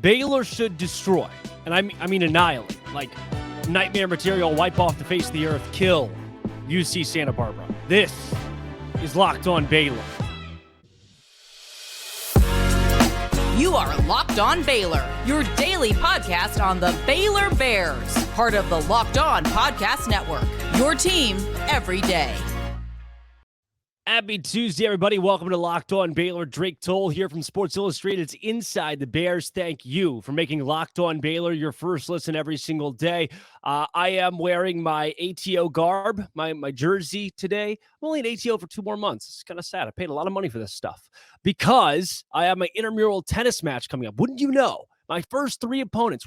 Baylor should destroy, and I mean annihilate, like nightmare material, wipe off the face of the earth, kill UC Santa Barbara. This is Locked On Baylor. You are Locked On Baylor, your daily podcast on the Baylor Bears, part of the Locked On Podcast Network, your team every day. Happy Tuesday, everybody. Welcome to Locked On Baylor. Drake Toll here from Sports Illustrated's Inside the Bears. Thank you for making Locked On Baylor your first listen every single day. I am wearing my ATO garb, my jersey today. I'm only an ATO for 2 more months. It's kind of sad. I paid a lot of money for this stuff because I have my intramural tennis match coming up. Wouldn't you know? My first 3 opponents,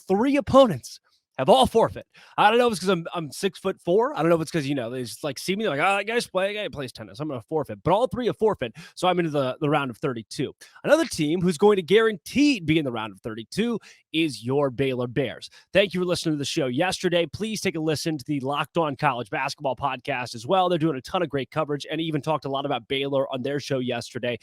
three opponents, have all forfeit. I don't know if it's because I'm 6'4". I don't know if it's because, they just like see me like, that guy's plays tennis. I'm going to forfeit. But all 3 have forfeit, so I'm into the round of 32. Another team who's going to guaranteed be in the round of 32 is your Baylor Bears. Thank you for listening to the show yesterday. Please take a listen to the Locked On College Basketball podcast as well. They're doing a ton of great coverage and even talked a lot about Baylor on their show yesterday.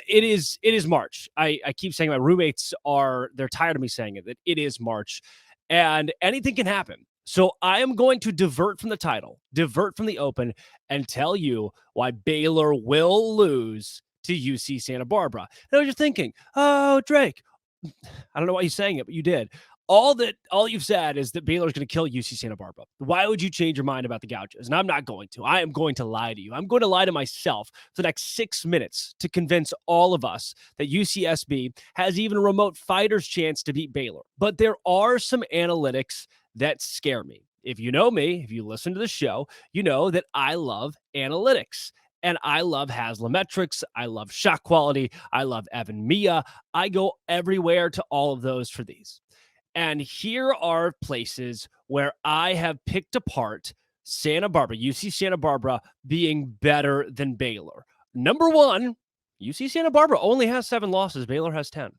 It is March. I keep saying my roommates they're tired of me saying it, that it is March. And anything can happen. So I am going to divert from the title, divert from the open, and tell you why Baylor will lose to UC Santa Barbara. I know you're thinking, oh, Drake, I don't know why you're saying it, but you did. All you've said is that Baylor's going to kill UC Santa Barbara. Why would you change your mind about the Gauchos? And I'm not going to. I am going to lie to you. I'm going to lie to myself for the next 6 minutes to convince all of us that UCSB has even a remote fighter's chance to beat Baylor. But there are some analytics that scare me. If you know me, if you listen to the show, you know that I love analytics. And I love Haslametrics. I love shot quality. I love Evan Mia. I go everywhere to all of those for these. And here are places where I have picked apart Santa Barbara, UC Santa Barbara being better than Baylor. Number 1, UC Santa Barbara only has 7 losses. Baylor has 10.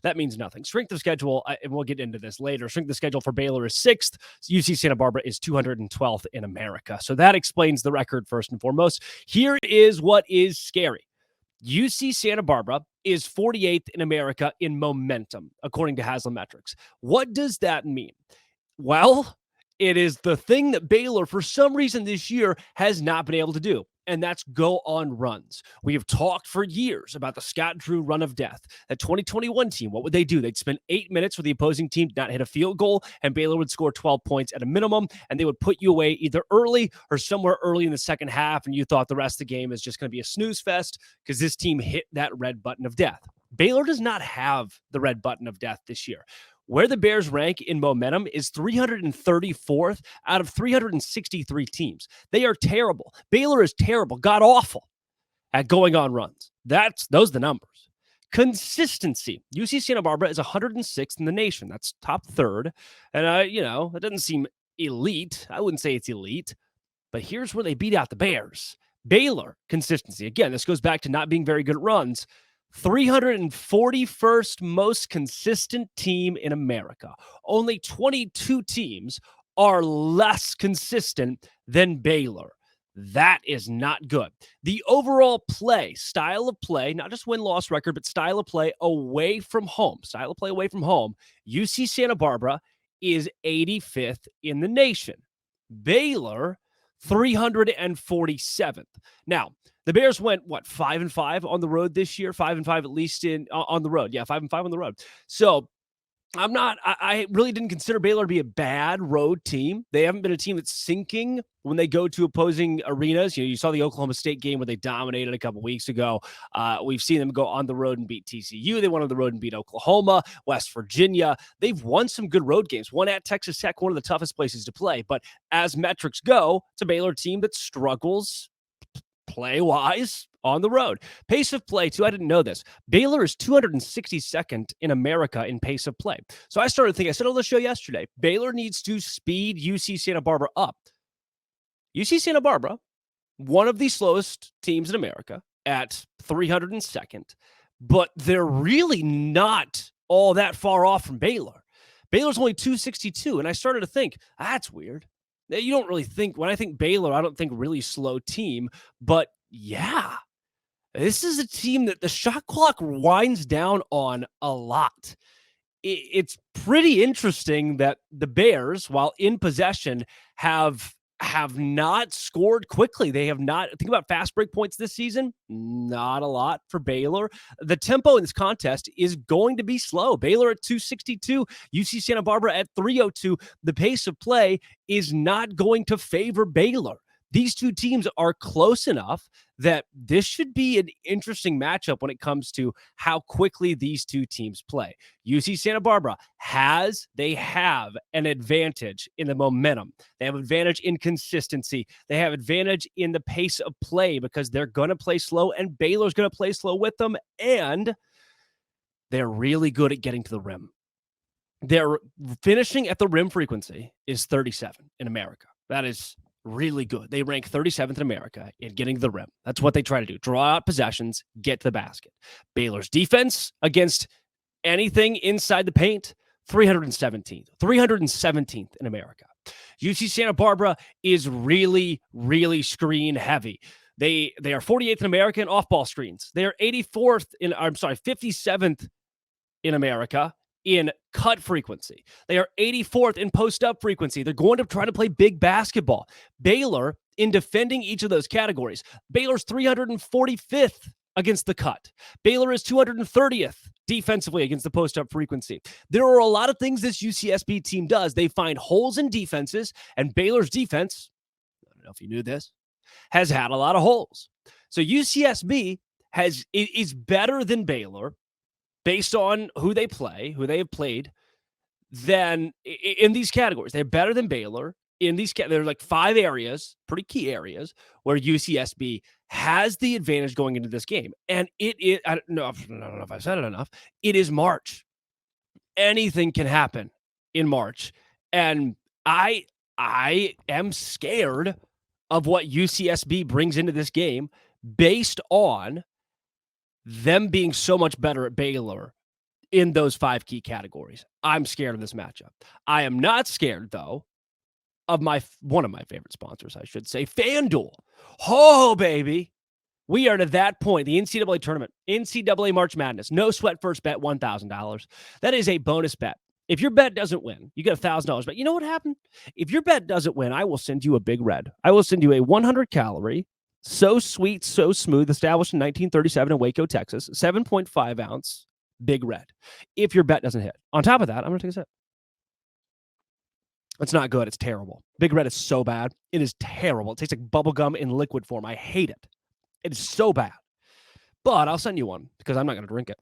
That means nothing. Strength of schedule, and we'll get into this later. Strength of schedule for Baylor is 6th. UC Santa Barbara is 212th in America. So that explains the record first and foremost. Here is what is scary. UC Santa Barbara is 48th in America in momentum, according to Haslametrics. What does that mean? Well, it is the thing that Baylor, for some reason this year, has not been able to do, and that's go on runs. We have talked for years about the Scott Drew run of death. That 2021 team, what would they do? They'd spend 8 minutes where the opposing team did not hit a field goal, and Baylor would score 12 points at a minimum, and they would put you away either early or somewhere early in the second half, and you thought the rest of the game is just going to be a snooze fest because this team hit that red button of death. Baylor does not have the red button of death this year. Where the Bears rank in momentum is 334th out of 363 teams. They are terrible. Baylor is terrible, god-awful at going on runs. Those are the numbers. Consistency. UC Santa Barbara is 106th in the nation. That's top 3rd. And, it doesn't seem elite. I wouldn't say it's elite. But here's where they beat out the Bears. Baylor, consistency. Again, this goes back to not being very good at runs. 341st most consistent team in America. Only 22 teams are less consistent than Baylor. That is not good. The overall style of play, not just win-loss record, but style of play away from home. UC Santa Barbara is 85th in the nation. Baylor, 347th. Now, the Bears went, 5-5 on the road this year? 5-5 at least on the road. Yeah, 5-5 on the road. So I really didn't consider Baylor to be a bad road team. They haven't been a team that's sinking when they go to opposing arenas. You saw the Oklahoma State game where they dominated a couple weeks ago. We've seen them go on the road and beat TCU. They went on the road and beat Oklahoma, West Virginia. They've won some good road games. One at Texas Tech, one of the toughest places to play. But as metrics go, it's a Baylor team that struggles play-wise on the road. Pace of play, too, I didn't know this. Baylor is 262nd in America in pace of play. So I started thinking, I said on the show yesterday, Baylor needs to speed UC Santa Barbara up. UC Santa Barbara, one of the slowest teams in America at 302nd, but they're really not all that far off from Baylor. Baylor's only 262, and I started to think, that's weird. You don't really think, when I think Baylor, I don't think really slow team, but yeah, this is a team that the shot clock winds down on a lot. it's pretty interesting that the Bears, while in possession, have not scored quickly. They have not. Think about fast break points this season. Not a lot for Baylor. The tempo in this contest is going to be slow. Baylor at 262, UC Santa Barbara at 302. The pace of play is not going to favor Baylor. These two teams are close enough that this should be an interesting matchup when it comes to how quickly these two teams play. UC Santa Barbara have an advantage in the momentum. They have advantage in consistency. They have advantage in the pace of play because they're going to play slow and Baylor's going to play slow with them. And they're really good at getting to the rim. Their finishing at the rim frequency is 37 in America. That is really good. They rank 37th in America in getting to the rim. That's what they try to do. Draw out possessions, get to the basket. Baylor's defense against anything inside the paint, 317th in America. UC Santa Barbara is really, really screen heavy. They are 48th in America in off-ball screens. They are 57th in America in cut frequency. They are 84th in post-up frequency. They're going to try to play big basketball. Baylor, in defending each of those categories, Baylor's 345th against the cut. Baylor is 230th defensively against the post-up frequency. There are a lot of things this UCSB team does. They find holes in defenses, and Baylor's defense, I don't know if you knew this, has had a lot of holes. So UCSB is better than Baylor based on who they play, who they have played, then in these categories. They're better than Baylor in these. There are like 5 areas, pretty key areas, where UCSB has the advantage going into this game. And it is, I don't know if I've said it enough, it is March. Anything can happen in March. And I am scared of what UCSB brings into this game based on them being so much better at Baylor in those 5 key categories. I'm scared of this matchup. I am not scared, though, of one of my favorite sponsors, I should say, FanDuel. Oh, baby. We are to that point. The NCAA Tournament, NCAA March Madness, no sweat first bet, $1,000. That is a bonus bet. If your bet doesn't win, you get $1,000. But you know what happened? If your bet doesn't win, I will send you a Big Red. I will send you a 100-calorie, so sweet, so smooth, established in 1937 in Waco, Texas, 7.5 ounce Big Red. If your bet doesn't hit. On top of that, I'm going to take a sip. It's not good. It's terrible. Big Red is so bad. It is terrible. It tastes like bubble gum in liquid form. I hate it. It is so bad. But I'll send you one because I'm not going to drink it.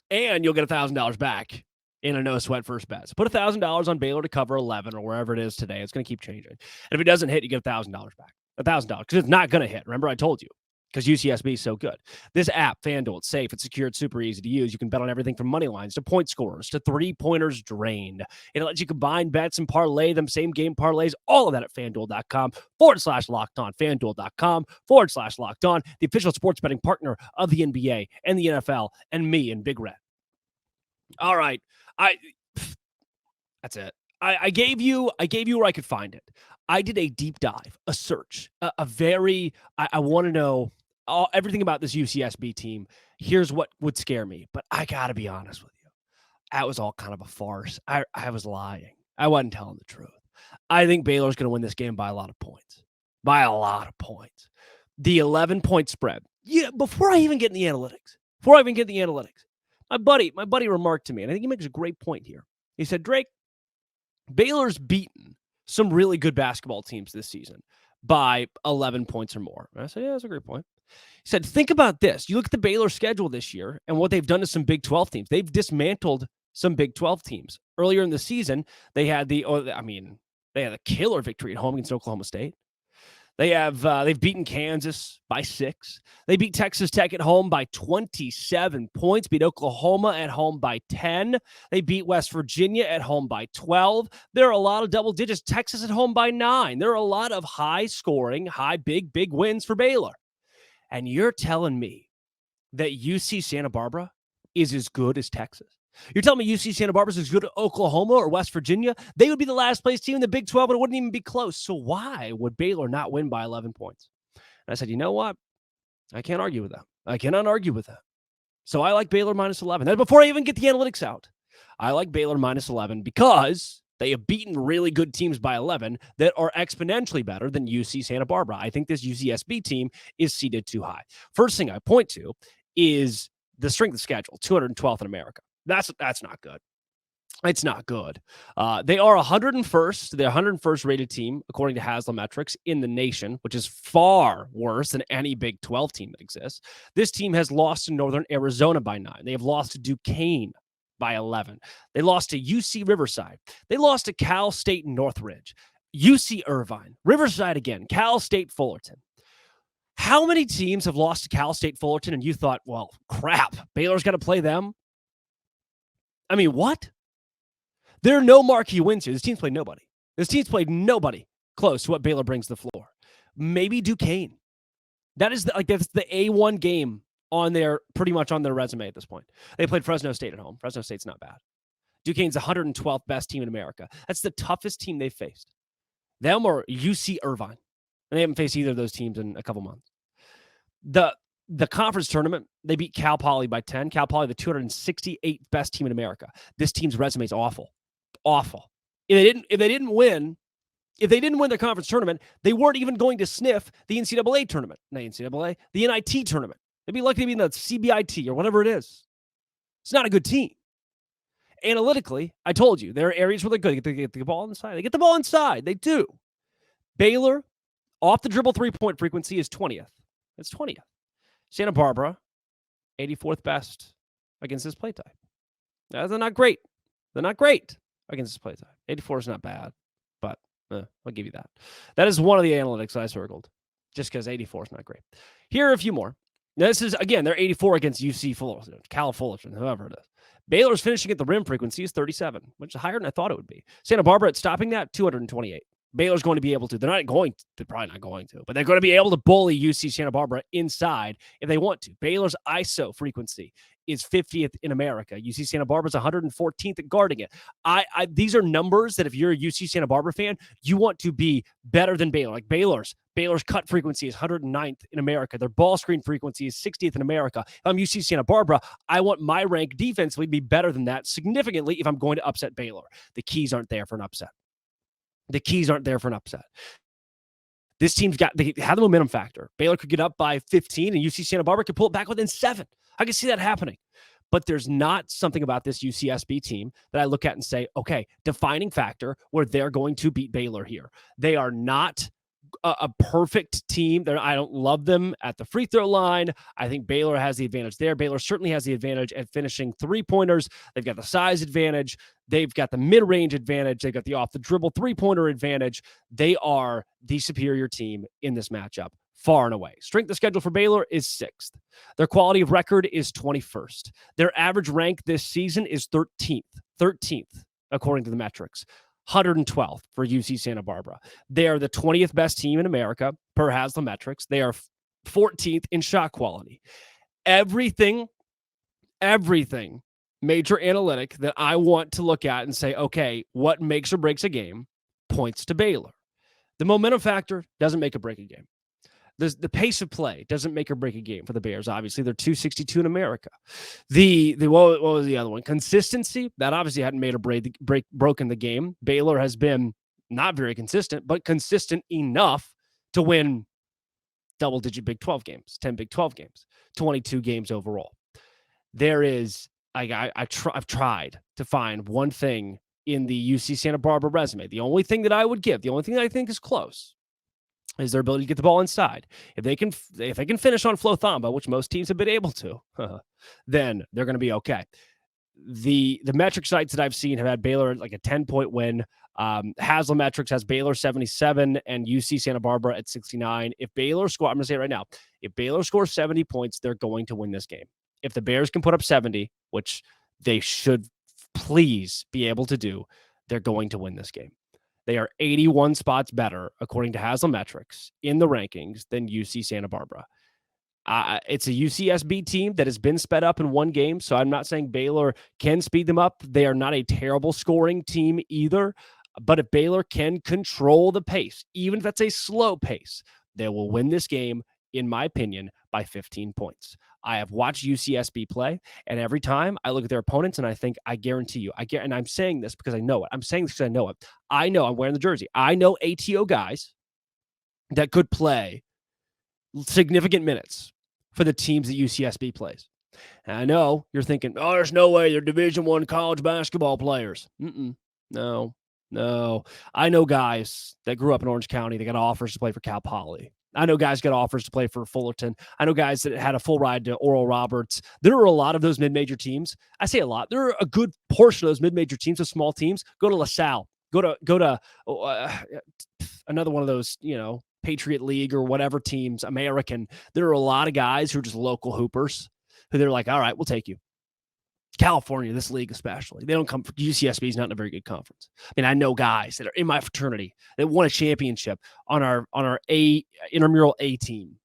And you'll get $1,000 back in a no sweat first bet. So put $1,000 on Baylor to cover 11 or wherever it is today. It's going to keep changing. And if it doesn't hit, you get $1,000 back. $1,000 because it's not going to hit. Remember, I told you because UCSB is so good. This app, FanDuel, it's safe, it's secure, it's super easy to use. You can bet on everything from money lines to point scorers to 3-pointers drained. It lets you combine bets and parlay them, same game parlays, all of that at FanDuel.com/locked on. FanDuel.com/locked on, the official sports betting partner of the NBA and the NFL and me and Big Red. All right. That's it. I gave you where I could find it. I did a deep dive, a search, I want to know everything about this UCSB team. Here's what would scare me. But I got to be honest with you. That was all kind of a farce. I was lying. I wasn't telling the truth. I think Baylor's going to win this game by a lot of points. The 11-point spread. Yeah, before I even get in the analytics, my buddy remarked to me, and I think he makes a great point here. He said, Drake, Baylor's beaten some really good basketball teams this season by 11 points or more. And I said, yeah, that's a great point. He said, think about this. You look at the Baylor schedule this year and what they've done to some Big 12 teams. They've dismantled some Big 12 teams. Earlier in the season, they had a killer victory at home against Oklahoma State. They've beaten Kansas by 6. They beat Texas Tech at home by 27 points, beat Oklahoma at home by 10. They beat West Virginia at home by 12. There are a lot of double digits. Texas at home by 9. There are a lot of high scoring, big wins for Baylor. And you're telling me that UC Santa Barbara is as good as Texas? You're telling me UC Santa Barbara is as good as Oklahoma or West Virginia? They would be the last place team in the Big 12, and it wouldn't even be close. So why would Baylor not win by 11 points? And I said, you know what? I can't argue with that. I cannot argue with that. So I like Baylor minus 11. Then before I even get the analytics out, I like Baylor minus 11 because they have beaten really good teams by 11 that are exponentially better than UC Santa Barbara. I think this UCSB team is seated too high. First thing I point to is the strength of schedule, 212th in America. That's not good. It's not good. They are 101st. They're 101st rated team, according to Haslametrics, in the nation, which is far worse than any Big 12 team that exists. This team has lost to Northern Arizona by 9. They have lost to Duquesne by 11. They lost to UC Riverside. They lost to Cal State Northridge, UC Irvine, Riverside again, Cal State Fullerton. How many teams have lost to Cal State Fullerton and you thought, well, crap, Baylor's got to play them? I mean, what? There are no marquee wins here. This team's played nobody. This team's played nobody close to what Baylor brings to the floor. Maybe Duquesne. That's the A1 game pretty much on their resume at this point. They played Fresno State at home. Fresno State's not bad. Duquesne's the 112th best team in America. That's the toughest team they've faced. Them or UC Irvine. And they haven't faced either of those teams in a couple months. The conference tournament, they beat Cal Poly by 10. Cal Poly, the 268th best team in America. This team's resume is awful. Awful. If they didn't win their conference tournament, they weren't even going to sniff the NCAA tournament. Not NCAA, the NIT tournament. They'd be lucky to be in the CBIT or whatever it is. It's not a good team. Analytically, I told you, there are areas where they're good. They get the ball inside. They get the ball inside. They do. Baylor, off the dribble three-point frequency is 20th. It's 20th. Santa Barbara, 84th best against this play type. They're not great. They're not great against this play type. 84 is not bad, but I'll give you that. That is one of the analytics I circled, just because 84 is not great. Here are a few more. Now, this is, again, they're 84 against UC Fullerton, Cal Fullerton, whoever it is. Baylor's finishing at the rim frequency is 37, which is higher than I thought it would be. Santa Barbara at stopping that, 228. Baylor's going to be able to. They're probably not going to, but they're going to be able to bully UC Santa Barbara inside if they want to. Baylor's ISO frequency is 50th in America. UC Santa Barbara's 114th at guarding it. These are numbers that if you're a UC Santa Barbara fan, you want to be better than Baylor. Like Baylor's cut frequency is 109th in America. Their ball screen frequency is 60th in America. If I'm UC Santa Barbara, I want my rank defensively to be better than that significantly if I'm going to upset Baylor. The keys aren't there for an upset. This team's they have the momentum factor. Baylor could get up by 15 and UC Santa Barbara could pull it back within 7. I can see that happening. But there's not something about this UCSB team that I look at and say, okay, defining factor where they're going to beat Baylor here. They are not a perfect team. I don't love them at the free throw line. I think Baylor has the advantage there. Baylor certainly has the advantage at finishing three-pointers. They've got the size advantage. They've got the mid-range advantage. They've got the off-the-dribble three-pointer advantage. They are the superior team in this matchup, far and away. Strength of schedule for Baylor is 6th. Their quality of record is 21st. Their average rank this season is 13th, according to the metrics. 112th for UC Santa Barbara. They are the 20th best team in America per Haslametrics. They are 14th in shot quality. Everything major analytic that I want to look at and say, okay, what makes or breaks a game points to Baylor. The momentum factor doesn't make or break a game. The pace of play doesn't make or break a game for the Bears. Obviously, they're 262 in America. What was the other one? Consistency, that obviously hadn't made or broken the game. Baylor has been not very consistent, but consistent enough to win double-digit Big 12 games, 10 Big 12 games, 22 games overall. There is, I've tried to find one thing in the UC Santa Barbara resume. The only thing that I would give, the only thing that I think is close, is their ability to get the ball inside. If they can finish on Flo Thamba, which most teams have been able to, then they're going to be okay. The metric sites that I've seen have had Baylor like a 10-point win. Haslametrics has Baylor 77 and UC Santa Barbara at 69. I'm going to say it right now, if Baylor scores 70 points, they're going to win this game. If the Bears can put up 70, which they should please be able to do, they're going to win this game. They are 81 spots better, according to Haslametrics, in the rankings than UC Santa Barbara. It's a UCSB team that has been sped up in one game, so I'm not saying Baylor can speed them up. They are not a terrible scoring team either, but if Baylor can control the pace, even if that's a slow pace, they will win this game in my opinion, by 15 points. I have watched UCSB play, and every time I look at their opponents and I think, I guarantee you, and I'm saying this because I know it. I'm saying this because I know it. I know I'm wearing the jersey. I know ATO guys that could play significant minutes for the teams that UCSB plays. And I know you're thinking, oh, there's no way they're Division I college basketball players. No. I know guys that grew up in Orange County that got offers to play for Cal Poly. I know guys got offers to play for Fullerton. I know guys that had a full ride to Oral Roberts. There are a lot of those mid-major teams. I say a lot. There are a good portion of those mid-major teams, those small teams. Go to LaSalle. Go to another one of those, Patriot League or whatever teams, American. There are a lot of guys who are just local hoopers who they're like, all right, we'll take you. California, this league especially, they don't come for UCSB is not in a very good conference. I mean, I know guys that are in my fraternity that won a championship on our intramural A team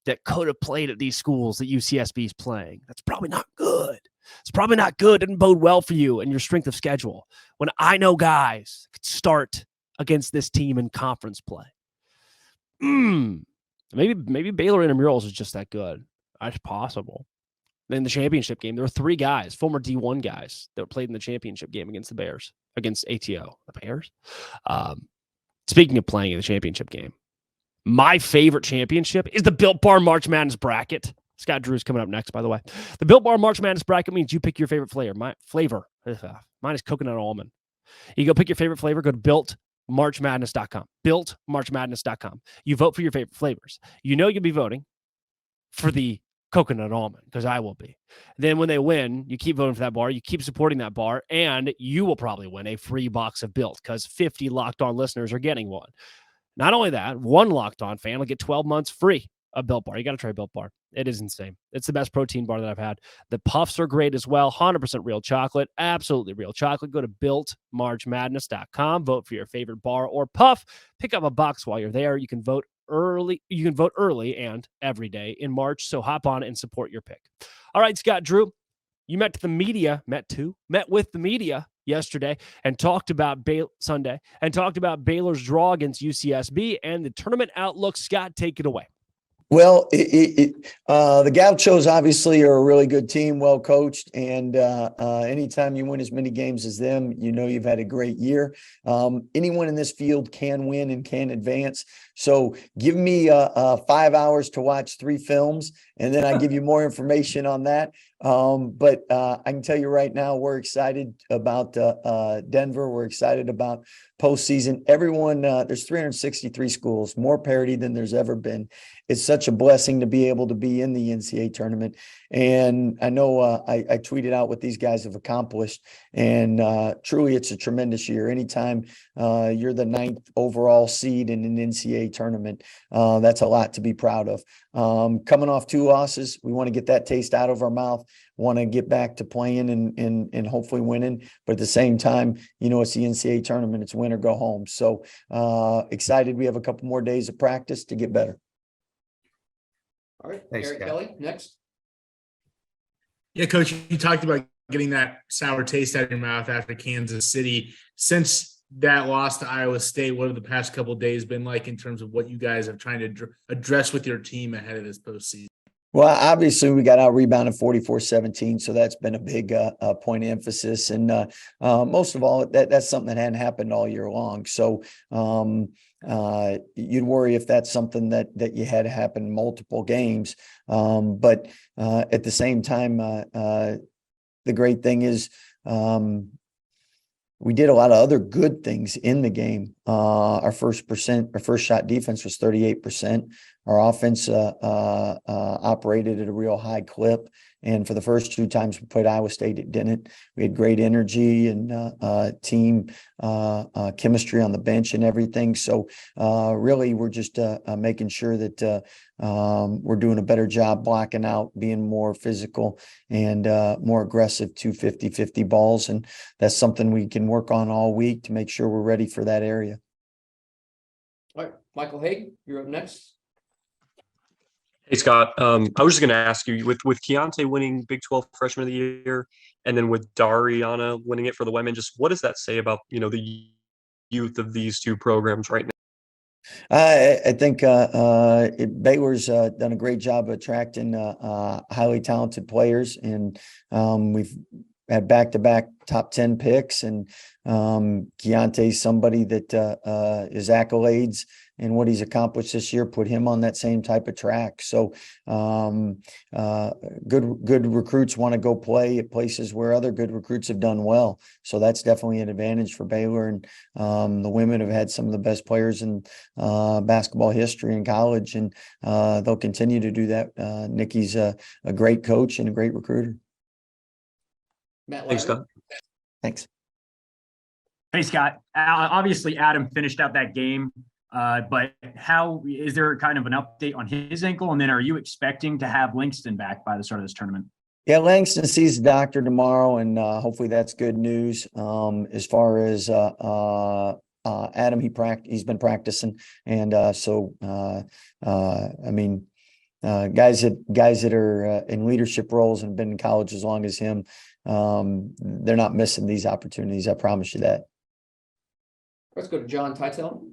that could have played at these schools that UCSB is playing. That's probably not good. It's probably not good. It doesn't bode well for you and your strength of schedule. When I know guys could start against this team in conference play. Maybe Baylor intramurals is just that good. That's possible. In the championship game, there were 3 guys, former D1 guys, that played in the championship game against the Bears, against ATO. The Bears? Speaking of playing in the championship game, my favorite championship is the Built Bar March Madness bracket. Scott Drew's coming up next, by the way. The Built Bar March Madness bracket means you pick your favorite flavor. Mine is coconut almond. You go pick your favorite flavor, go to BuiltMarchMadness.com. BuiltMarchMadness.com. You vote for your favorite flavors. You know you'll be voting for the coconut almond, because I will be. Then when they win, you keep voting for that bar, you keep supporting that bar, and you will probably win a free box of Built because 50 Locked On listeners are getting one. Not only that, one Locked On fan will get 12 months free of Built Bar. You got to try Built Bar. It is insane. It's the best protein bar that I've had. The puffs are great as well. 100% real chocolate. Absolutely real chocolate. Go to BuiltMarchMadness.com. Vote for your favorite bar or puff. Pick up a box while you're there. You can vote early and every day in March. So hop on and support your pick. All right, Scott Drew, you met with the media yesterday and talked about Sunday and talked about Baylor's draw against UCSB and the tournament outlook. Scott, take it away. Well, the Gauchos obviously are a really good team, well coached, and anytime you win as many games as them, you've had a great year. Anyone in this field can win and can advance. So give me 5 hours to watch 3 films, and then I give you more information on that. But I can tell you right now, we're excited about Denver. We're excited about postseason. Everyone, there's 363 schools, more parity than there's ever been. It's such a blessing to be able to be in the NCAA tournament. And I know I tweeted out what these guys have accomplished. And truly, it's a tremendous year. Anytime you're the 9th overall seed in an NCAA tournament, that's a lot to be proud of. Coming off 2 losses, we want to get that taste out of our mouth, want to get back to playing and hopefully winning. But at the same time, it's the NCAA tournament. It's win or go home. So excited. We have a couple more days of practice to get better. All right, Thanks, Eric Scott. Kelly, next. Yeah, Coach, you talked about getting that sour taste out of your mouth after Kansas City. Since that loss to Iowa State, what have the past couple of days been like in terms of what you guys are trying to address with your team ahead of this postseason? Well, obviously, we got out rebounded 44-17, so that's been a big point of emphasis. And most of all, that's something that hadn't happened all year long. So you'd worry if that's something that you had happen multiple games. But at the same time, the great thing is we did a lot of other good things in the game. Our first shot defense was 38%. Our offense operated at a real high clip. And for the first 2 times we played Iowa State, it didn't. We had great energy and team chemistry on the bench and everything. So really, we're just making sure that we're doing a better job blocking out, being more physical and more aggressive to 50-50 balls. And that's something we can work on all week to make sure we're ready for that area. All right, Michael Haig, you're up next. Hey, Scott. I was just going to ask you, with Keontae winning Big 12 Freshman of the Year, and then with Dariana winning it for the women, just what does that say about the youth of these 2 programs right I think Baylor's done a great job of attracting highly talented players, and we've had back-to-back top 10 picks, and Keontae's somebody that his accolades and what he's accomplished this year put him on that same type of track. So good recruits want to go play at places where other good recruits have done well. So that's definitely an advantage for Baylor. And the women have had some of the best players in basketball history in college, and they'll continue to do that. Nikki's a great coach and a great recruiter. Matt Thanks, Lyman. Scott. Thanks. Hey, Scott. Obviously, Adam finished out that game, but how is there kind of an update on his ankle? And then are you expecting to have Langston back by the start of this tournament? Yeah, Langston sees the doctor tomorrow, and hopefully that's good news. As far as Adam, he's been practicing, and I mean, guys that are in leadership roles and have been in college as long as him, they're not missing these opportunities. I promise you that. Let's go to John Titel.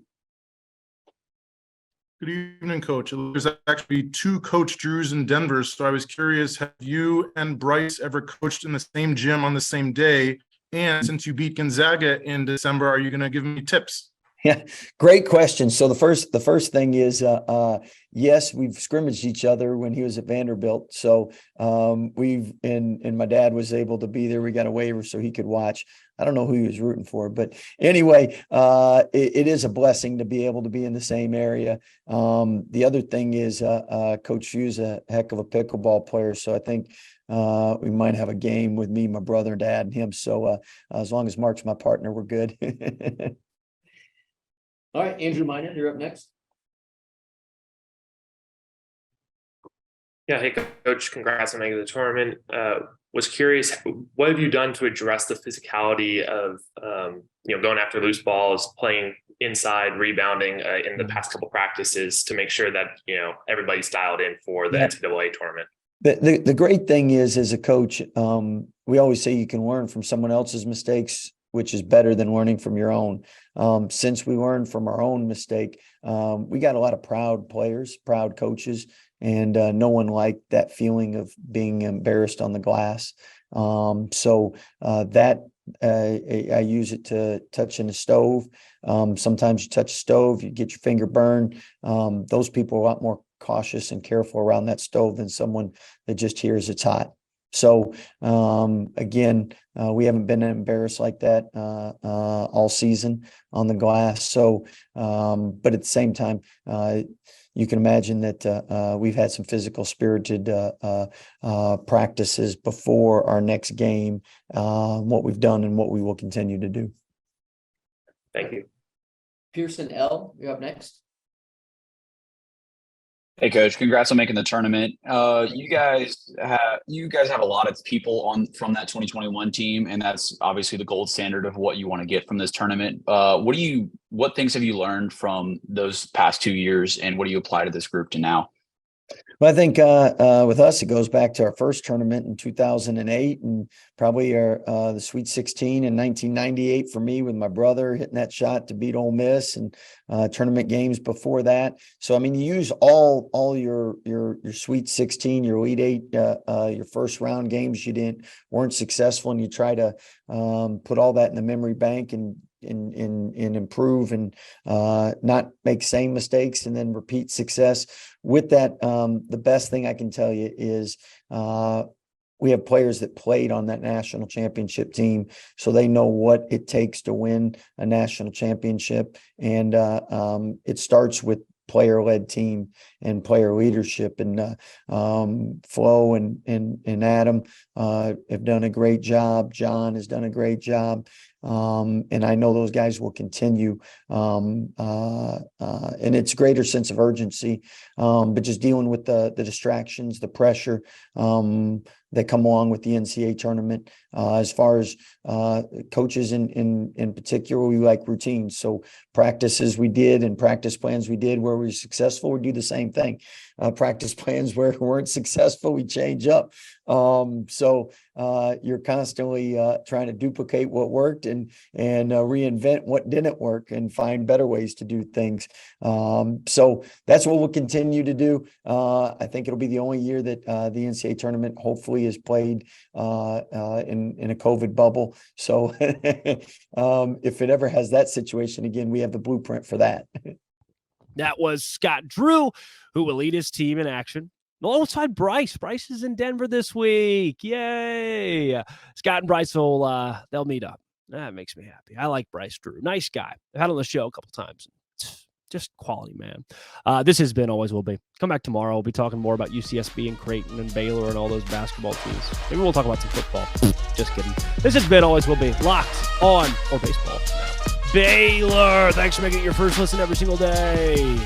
Good evening, Coach. There's actually 2 Coach Drews in Denver, so I was curious, have you and Bryce ever coached in the same gym on the same day? And since you beat Gonzaga in December, are you going to give me tips? Yeah, great question. So the first thing is, yes, we've scrimmaged each other when he was at Vanderbilt. So and my dad was able to be there. We got a waiver so he could watch. I don't know who he was rooting for, but anyway, it is a blessing to be able to be in the same area. The other thing is, Coach Hughes a heck of a pickleball player. So I think we might have a game with me, my brother, dad, and him. So as long as Mark's my partner, we're good. All right, Andrew Miner, you're up next. Yeah, hey coach, congrats on making the tournament. Was curious, what have you done to address the physicality of going after loose balls, playing inside, rebounding in the past couple practices to make sure that everybody's dialed in for the NCAA tournament? The great thing is, as a coach, we always say you can learn from someone else's mistakes, which is better than learning from your own. Since we learned from our own mistake, we got a lot of proud players, proud coaches, and no one liked that feeling of being embarrassed on the glass. So I use it to touching a stove. Sometimes you touch a stove, you get your finger burned. Those people are a lot more cautious and careful around that stove than someone that just hears it's hot. So again, we haven't been embarrassed like that all season on the glass. So, but at the same time, you can imagine that we've had some physical spirited practices before our next game, what we've done and what we will continue to do. Thank you. Pearson L., you're up next. Hey, Coach! Congrats on making the tournament. You guys have a lot of people from that 2021 team, and that's obviously the gold standard of what you want to get from this tournament. What things have you learned from those past 2 years, and what do you apply to this group to now? Well, I think with us, it goes back to our first tournament in 2008, and probably the Sweet 16 in 1998 for me with my brother hitting that shot to beat Ole Miss, and tournament games before that. So I mean, you use all your Sweet 16, your Elite 8, your first round games weren't successful, and you try to put all that in the memory bank and improve and not make same mistakes and then repeat success. With that, the best thing I can tell you is we have players that played on that national championship team, so they know what it takes to win a national championship. And it starts with player-led team and player leadership. And Flo and Adam have done a great job. John has done a great job. And I know those guys will continue. And it's a greater sense of urgency, but just dealing with the distractions, the pressure that come along with the NCAA tournament. As far as coaches in particular, we like routines. So practices we did and practice plans we did where we were successful, we do the same thing. practice plans weren't successful, we change up. So you're constantly trying to duplicate what worked and reinvent what didn't work and find better ways to do things. So that's what we'll continue to do. I think it'll be the only year that the NCAA tournament hopefully is played in a COVID bubble. So if it ever has that situation again, we have the blueprint for that. That was Scott Drew, who will lead his team in action alongside Bryce. Bryce is in Denver this week. Yay. Scott and Bryce will they'll meet up. That makes me happy. I like Bryce Drew. Nice guy. I've had him on the show a couple times. Just quality, man. This has been Always Will Be. Come back tomorrow. We'll be talking more about UCSB and Creighton and Baylor and all those basketball teams. Maybe we'll talk about some football. Just kidding. This has been Always Will Be. Locked on, or baseball. Baylor. Thanks for making it your first listen every single day.